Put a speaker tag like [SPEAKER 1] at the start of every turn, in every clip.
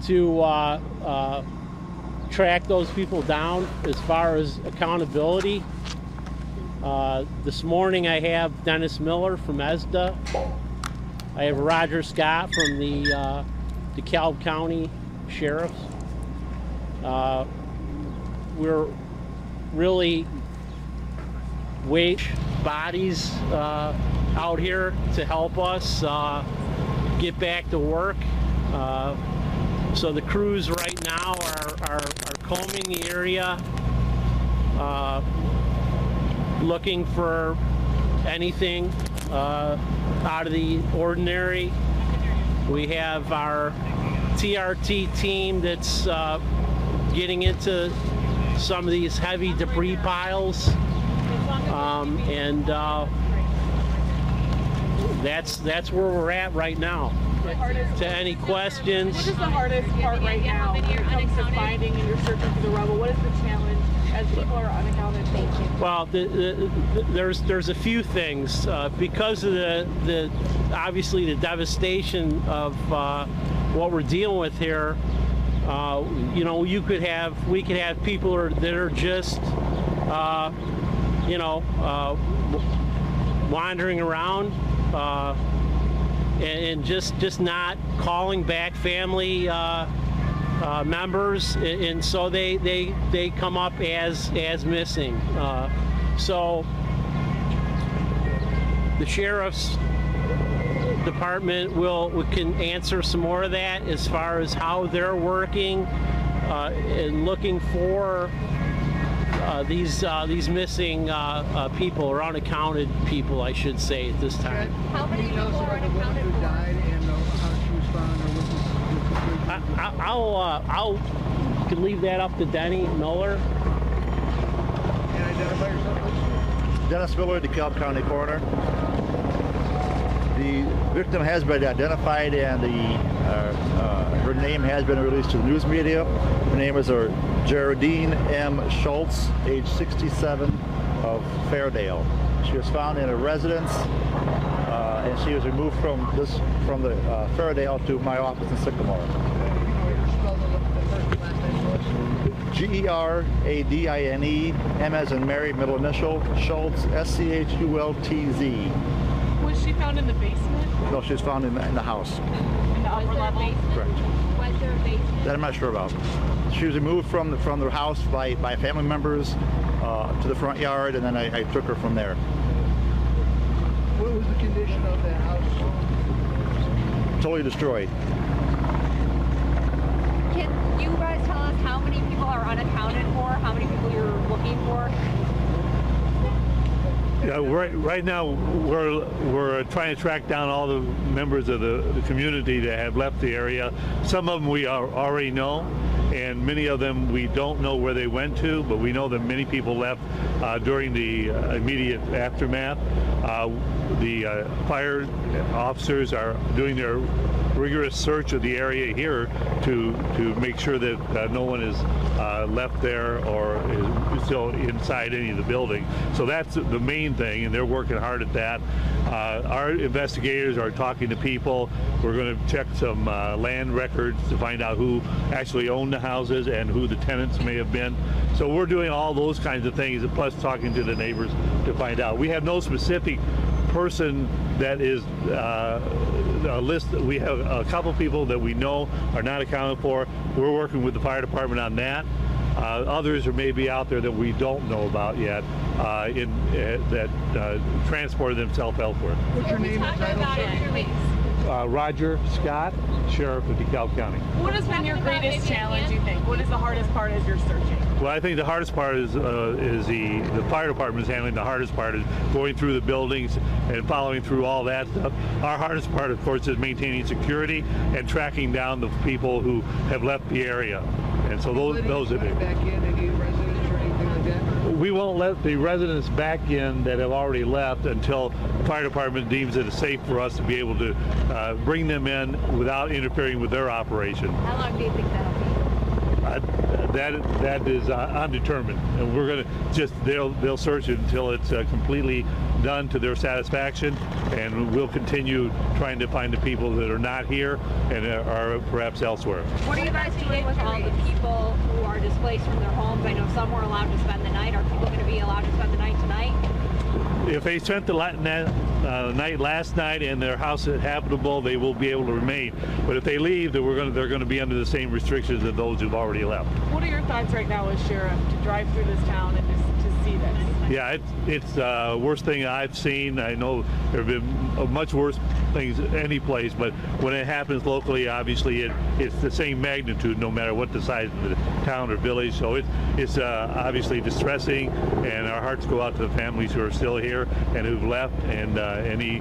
[SPEAKER 1] to track those people down as far as accountability. This morning I have Dennis Miller from ESDA. I have Roger Scott from the DeKalb County Sheriff's. We're really bodies out here to help us get back to work. So the crews right now are combing the area, looking for anything out of the ordinary. We have our TRT team that's getting into some of these heavy debris piles, and that's where we're at right now. To any questions?
[SPEAKER 2] What is the hardest part right now when it comes to finding and you're searching for the rubble? What is the challenge as people are unaccounted for?
[SPEAKER 1] Well, there's a few things because of the obviously the devastation of what we're dealing with here. You know, we could have people that are just you know, wandering around and just not calling back family members, and so they come up as missing. So the sheriff's department can answer some more of that as far as how they're working and looking for these missing people, or unaccounted people, I should say, at this time.
[SPEAKER 3] How many people are unaccounted for? Died and how she was found, or
[SPEAKER 1] I'll can leave that up to Denny Miller.
[SPEAKER 3] And identify yourself.
[SPEAKER 4] Dennis Miller, DeKalb County Coroner. The victim has been identified, and her name has been released to the news media. Her name is Geraldine M. Schultz, age 67, of Fairdale. She was found in a residence, and she was removed from the Fairdale to my office in Sycamore. Geradine, M as in Mary, middle initial, Schultz, SCHULTZ.
[SPEAKER 2] Was she found in the basement?
[SPEAKER 4] No, she was found in the house.
[SPEAKER 2] In the upper level?
[SPEAKER 4] Correct.
[SPEAKER 5] Was there a basement?
[SPEAKER 4] That I'm not sure about. She was removed from the house by family members to the front yard, and then I took her from there.
[SPEAKER 3] What was the condition of that house?
[SPEAKER 4] Totally destroyed.
[SPEAKER 5] Can you guys tell us how many people are unaccounted for? How many people you're looking for?
[SPEAKER 6] Yeah, right now we're trying to track down all the members of the community that have left the area. Some of them we already know, and many of them we don't know where they went to, but we know that many people left during the immediate aftermath. The fire officers are doing their rigorous search of the area here to make sure that no one is left there or is still inside any of the building. So that's the main thing, and they're working hard at that. Our investigators are talking to people. We're going to check some land records to find out who actually owned the houses and who the tenants may have been. So we're doing all those kinds of things, plus talking to the neighbors to find out. We have no specific person that is a list. We have a couple people that we know are not accounted for. We're working with the fire department on that. Others are maybe out there that we don't know about yet, that transported themselves elsewhere.
[SPEAKER 3] What's your name and title?
[SPEAKER 6] Roger Scott, Sheriff of DeKalb County.
[SPEAKER 2] What has been your greatest challenge, you think? What is the hardest part as you're searching?
[SPEAKER 6] Well, I think the hardest part is the fire department is handling. The hardest part is going through the buildings and following through all that stuff. Our hardest part, of course, is maintaining security and tracking down the people who have left the area. And so those are the...
[SPEAKER 3] Back in any residents or anything like that?
[SPEAKER 6] We won't let the residents back in that have already left until the fire department deems it safe for us to be able to bring them in without interfering with their operation.
[SPEAKER 5] How long do you think that'll be?
[SPEAKER 6] That is undetermined, and we're going to they'll search it until it's completely done to their satisfaction, and we'll continue trying to find the people that are not here and are perhaps elsewhere.
[SPEAKER 5] What are you guys doing with all the people who are displaced from their homes? I know some were allowed to spend the night. Are people going to be allowed to spend the night tonight?
[SPEAKER 6] If they spent the night last night and their house is habitable, they will be able to remain. But if they leave, they're going to be under the same restrictions as those who've already left.
[SPEAKER 2] What are your thoughts right now as sheriff to drive through this town and to see this?
[SPEAKER 6] Yeah, it's the worst thing I've seen. I know there have been much worse things any place, but when it happens locally, obviously it's the same magnitude no matter what the size of the town or village. So it's obviously distressing, and our hearts go out to the families who are still here and who've left, and any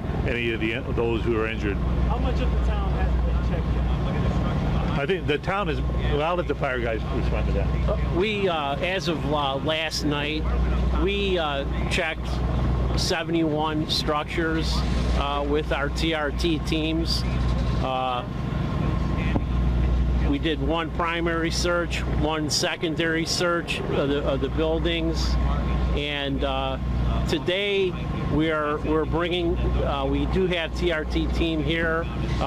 [SPEAKER 6] of those who are injured.
[SPEAKER 3] How much of the town has been checked in?
[SPEAKER 6] I think the town is, well, I'll let the fire guys respond to that.
[SPEAKER 1] We, as of last night, we checked 71 structures with our TRT teams. We did one primary search, one secondary search of the buildings, and today we're bringing. We do have TRT team here.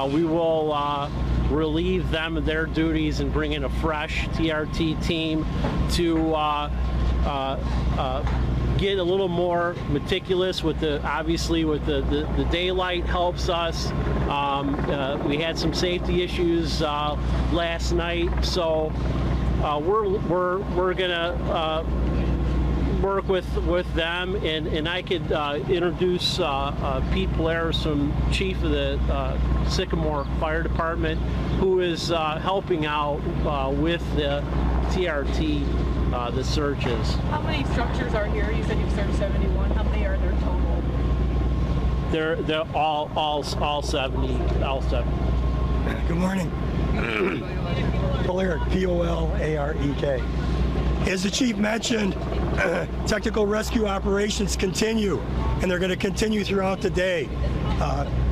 [SPEAKER 1] We will relieve them of their duties and bring in a fresh TRT team to get a little more meticulous with obviously with the daylight helps us. We had some safety issues last night, so we're gonna work with them, and I could introduce Pete Blair, chief of the Sycamore Fire Department, who is helping out with the TRT, the searches.
[SPEAKER 2] How many structures are here? You said you've searched 71. How many are there total?
[SPEAKER 1] They're all 70, all 70.
[SPEAKER 7] Good morning. Polarek, P-O-L-A-R-E-K. As the chief mentioned, technical rescue operations continue, and they're going to continue throughout the day.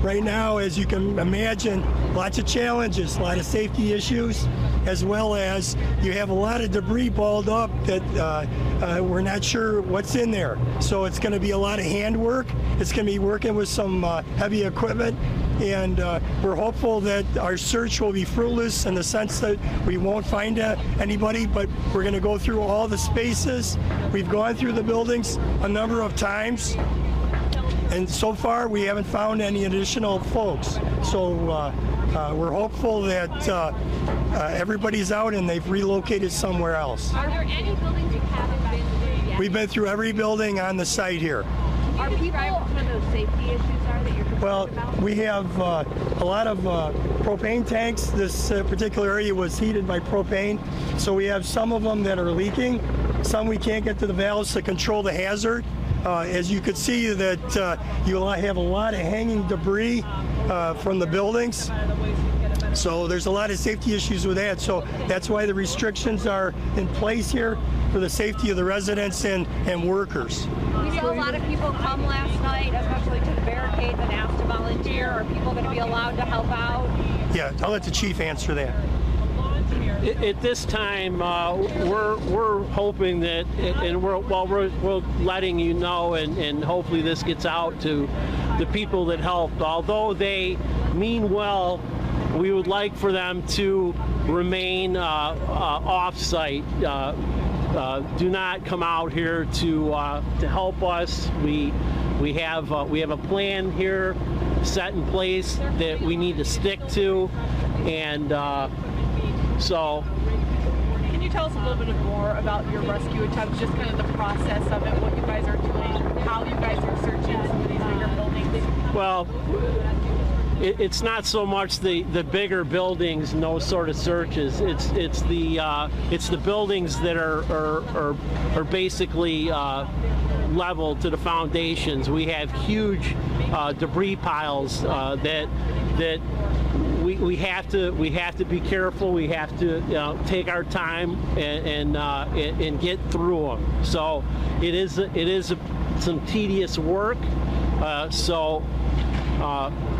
[SPEAKER 7] Right now, as you can imagine, lots of challenges, a lot of safety issues, as well as you have a lot of debris balled up that we're not sure what's in there. So it's going to be a lot of handwork. It's going to be working with some heavy equipment, and we're hopeful that our search will be fruitless in the sense that we won't find anybody, but we're going to go through all the spaces. We've gone through the buildings a number of times, and so far we haven't found any additional folks. So we're hopeful that everybody's out and they've relocated somewhere else.
[SPEAKER 5] Are there any buildings you haven't been through yet?
[SPEAKER 7] We've been through every building on the site here.
[SPEAKER 5] Are people what those safety issues are that you're concerned
[SPEAKER 7] Well,
[SPEAKER 5] about?
[SPEAKER 7] we have a lot of propane tanks. This particular area was heated by propane, so we have some of them that are leaking. Some we can't get to the valves to control the hazard. As you could see, that you have a lot of hanging debris from the buildings. So there's a lot of safety issues with that. So that's why the restrictions are in place here for the safety of the residents and workers.
[SPEAKER 5] We saw a lot of people come last night, especially to the barricades, and asked to volunteer. Are people going to be allowed to help out?
[SPEAKER 7] Yeah, I'll let the chief answer that.
[SPEAKER 1] At this time, we're hoping that, and we're letting you know, and hopefully this gets out to the people that helped. Although they mean well, we would like for them to remain off-site. Do not come out here to help us. We have a plan here set in place that we need to stick to, and so.
[SPEAKER 2] Can you tell us a little bit more about your rescue attempts, just kind of the process of it, what you guys are doing, how you guys are searching some of these bigger buildings?
[SPEAKER 1] Well, it's not so much the bigger buildings and those sort of searches. It's the buildings that are basically level to the foundations. We have huge debris piles that we have to be careful. We have to take our time and get through them. So it is some tedious work. So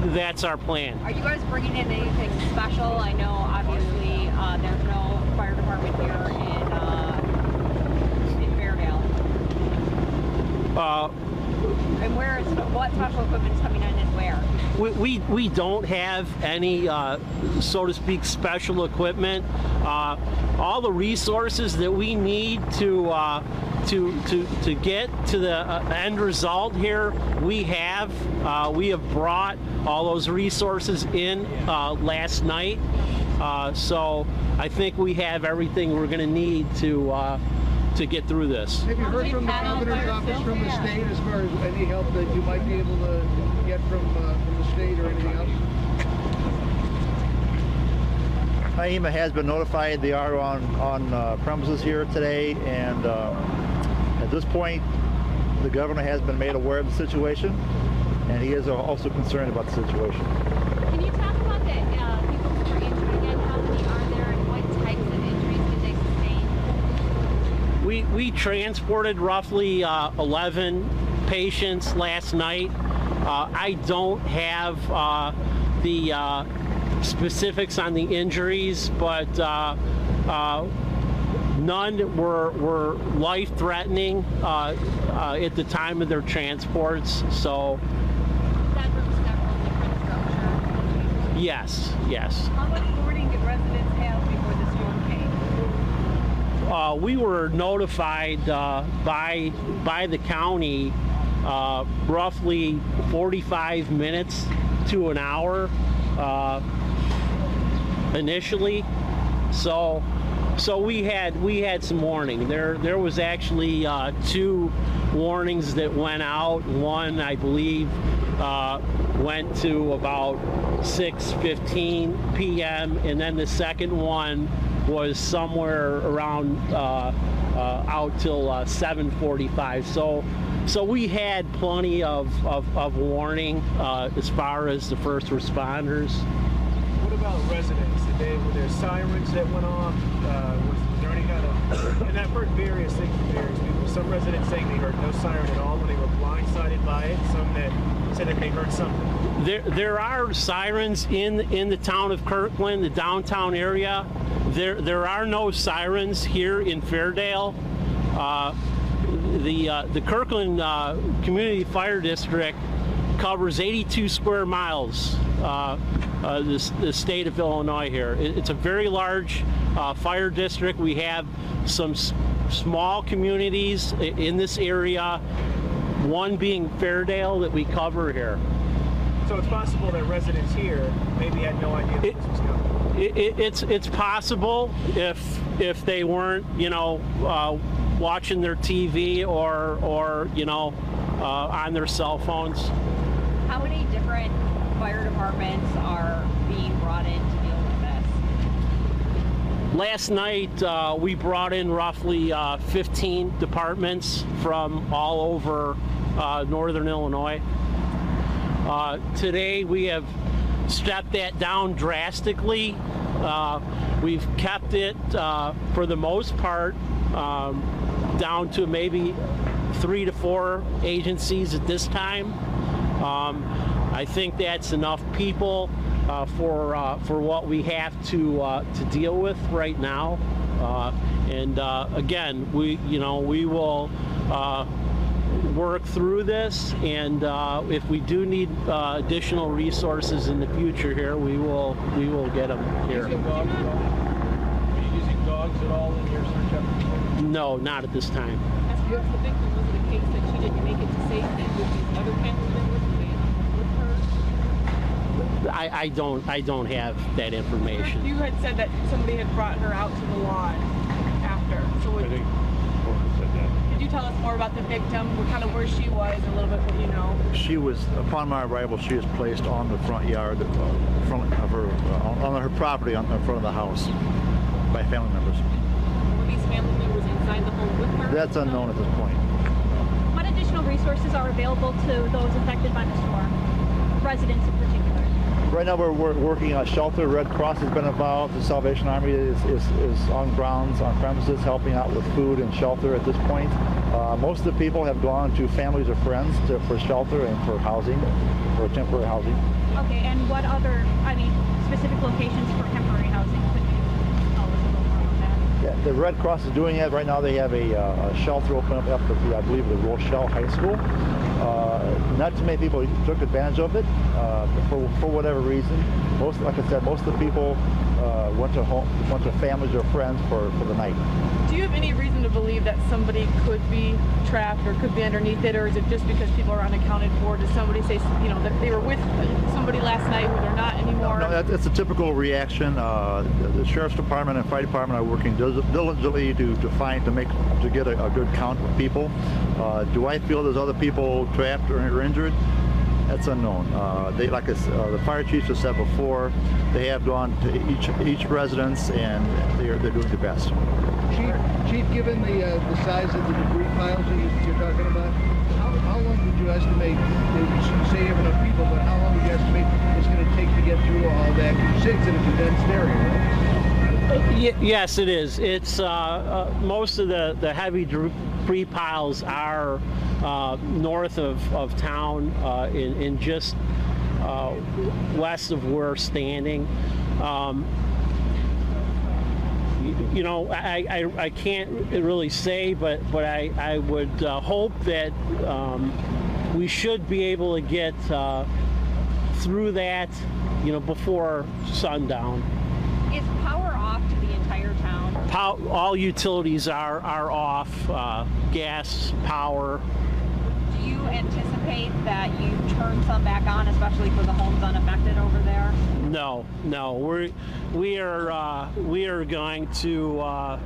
[SPEAKER 1] that's our plan.
[SPEAKER 5] Are you guys bringing in anything special? I know obviously there's no fire department here in Fairdale. And what type of equipment is coming in and where?
[SPEAKER 1] We don't have any, so to speak, special equipment. All the resources that we need to get to the end result here, we have brought all those resources in last night. So I think we have everything we're going to need to get through this.
[SPEAKER 3] Have you heard from the governor's office, from the state, as far as any help that you might be able to get from the state or anything else?
[SPEAKER 4] IEMA has been notified. They are on premises here today, and at this point, the governor has been made aware of the situation, and he is also concerned about the situation.
[SPEAKER 5] Can you talk about the people who were injured again? How many are there, and what types of injuries did they sustain?
[SPEAKER 1] We transported roughly 11 patients last night. I don't have the specifics on the injuries, but none were life-threatening at the time of their transports. So,
[SPEAKER 5] That from several different structures.
[SPEAKER 1] yes.
[SPEAKER 2] How much warning did residents have before the storm came?
[SPEAKER 1] We were notified by the county roughly 45 minutes to an hour initially. So we had some warning. There was actually 2 warnings that went out. One, I believe, went to about 6:15 p.m. and then the second one was somewhere around out till 7:45. So we had plenty of warning as far as the first responders.
[SPEAKER 8] What about residents? Were there sirens that went off? Was there any kind of, and I've heard various things from various people. Some residents saying they heard no siren at all when they were blindsided by it. Some that said that they heard something.
[SPEAKER 1] There are sirens in the town of Kirkland, the downtown area. There are no sirens here in Fairdale. The Kirkland Community Fire District covers 82 square miles, the state of Illinois here. It's a very large fire district. We have some small communities in this area, one being Fairdale that we cover here.
[SPEAKER 8] So it's possible that residents here maybe had no idea this was coming.
[SPEAKER 1] It's possible if they weren't, watching their TV or on their cell phones.
[SPEAKER 5] How many different fire departments are being brought in to deal with this?
[SPEAKER 1] Last night we brought in roughly 15 departments from all over northern Illinois. Today we have stepped that down drastically. We've kept it for the most part down to maybe 3 to 4 agencies at this time. I think that's enough people for what we have to deal with right now. And again, we will work through this, and if we do need additional resources in the future here, we will get them here.
[SPEAKER 8] Using dogs at all? Are you using dogs at all in your search efforts?
[SPEAKER 1] No, not at this time.
[SPEAKER 2] As far as the victim, was it a case that she didn't make it to safety with these other families that were with her?
[SPEAKER 1] I don't have that information.
[SPEAKER 2] You had said that somebody had brought her out to the lawn after. So
[SPEAKER 6] I think Connell said that.
[SPEAKER 2] could you tell us more about the victim, kind of where she was, a little bit what you know?
[SPEAKER 4] She was, upon my arrival, she was placed on the front yard, front of her, on her property, on the front of the house, by family members.
[SPEAKER 2] Were these family members inside the home with her?
[SPEAKER 4] That's unknown at this point.
[SPEAKER 5] What additional resources are available to those affected by the storm? Residents in particular.
[SPEAKER 4] Right now we're working on shelter. Red Cross has been involved. The Salvation Army is on grounds, on premises, helping out with food and shelter at this point. Most of the people have gone to families or friends for shelter and for housing, for temporary housing.
[SPEAKER 5] Okay, and what other, specific locations for temporary housing? Could you tell us a little more on that?
[SPEAKER 4] Yeah, The Red Cross is doing it right now. They have a shelter open up after, I believe, the Rochelle High School. Not too many people took advantage of it for whatever reason. Like I said, most of the people went to families or friends for the night.
[SPEAKER 2] Do you have any reason to believe that somebody could be trapped or could be underneath it, or is it just because people are unaccounted for? Does somebody say, you know, that they were with somebody last night who they're not anymore?
[SPEAKER 4] No, that's a typical reaction. The Sheriff's Department and Fire Department are working diligently to get a good count of people. Do I feel there's other people trapped or injured? That's unknown. Like the fire chiefs have said before, they have gone to each residence and they're doing their best.
[SPEAKER 3] Chief, given the size of the debris piles that you're talking about, how long would you estimate? You shouldn't say you have enough people, but how long would you estimate it's going to take to get through all that? You said it's in a condensed area, right?
[SPEAKER 1] Yes, it is. It's most of the heavy debris piles are north of town, in just west of where we're standing. You know, I can't really say, but I would hope that we should be able to get through that, you know, before sundown.
[SPEAKER 5] Is power off to the entire town?
[SPEAKER 1] All utilities are off, gas, power.
[SPEAKER 5] Do you anticipate that you turn some back on, especially for the homes unaffected over there?
[SPEAKER 1] No, we are going to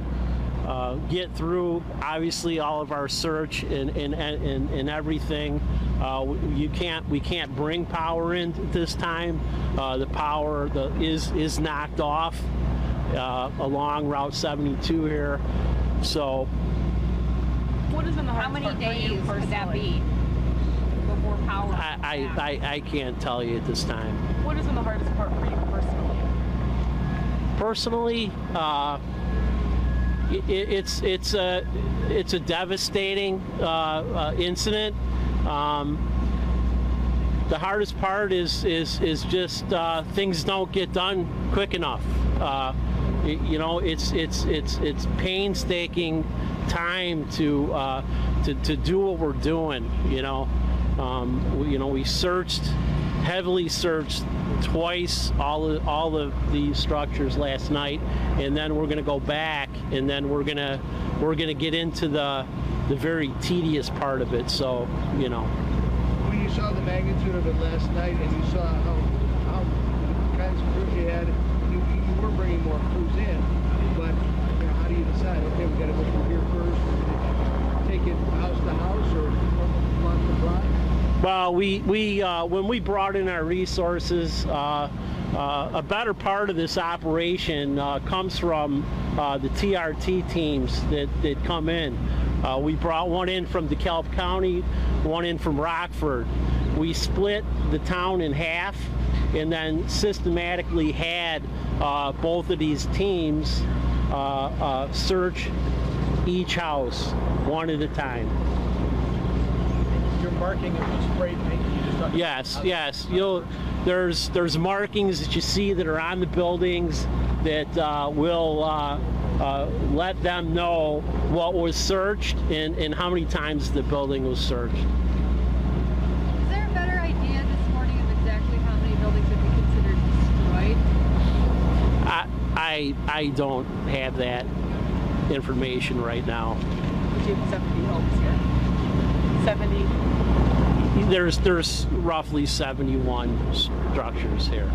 [SPEAKER 1] get through obviously all of our search and everything. We can't bring power in this time. The power is knocked off along Route 72 here. So
[SPEAKER 2] What is in the
[SPEAKER 5] how many days could that be before power?
[SPEAKER 1] I can't tell you at this time.
[SPEAKER 2] What is in the hardest part for you personally?
[SPEAKER 1] Personally, it's a devastating incident. The hardest part is just things don't get done quick enough. You know, it's painstaking time to do what we're doing. You know, we heavily searched twice all of the structures last night, and then we're going to go back, and then we're gonna get into the very tedious part of it. So, you know.
[SPEAKER 3] When you saw the magnitude of it last night, and you saw how kinds of crews you had, you were bringing more crews in, but you know, how do you decide? Okay, we got to go through here first. Take it house to house or block to block?
[SPEAKER 1] Well, when we brought in our resources, a better part of this operation comes from the TRT teams that come in. We brought one in from DeKalb County, one in from Rockford. We split the town in half and then systematically had both of these teams search each house one at a time.
[SPEAKER 8] You're marking it with spray paint.
[SPEAKER 1] Yes. There's markings that you see that are on the buildings that will let them know what was searched and how many times the building was searched.
[SPEAKER 5] Is there a better idea this morning of exactly how many buildings would be considered destroyed?
[SPEAKER 1] I don't have that information right now.
[SPEAKER 2] You have 70 homes here. 70.
[SPEAKER 1] There's roughly 71 structures here.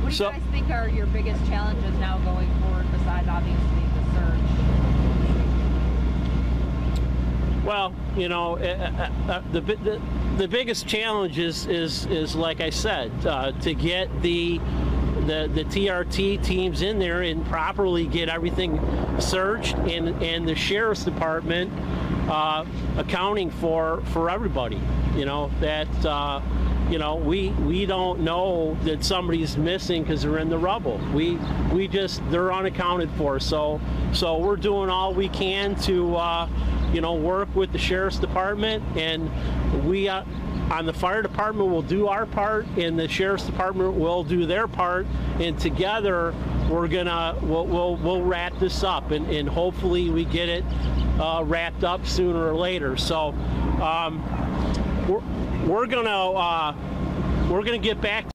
[SPEAKER 5] What do you guys think are your biggest challenges now going forward, besides obviously the search?
[SPEAKER 1] Well, you know, the biggest challenge is like I said, to get the TRT teams in there and properly get everything searched, and the Sheriff's Department accounting for everybody. You know, that you know, we don't know that somebody's missing because they're in the rubble. They're unaccounted for. So we're doing all we can to you know, work with the Sheriff's Department, and on the fire department, we'll do our part, and the sheriff's department will do their part, and together we'll wrap this up, and hopefully we get it wrapped up sooner or later. So we're gonna get back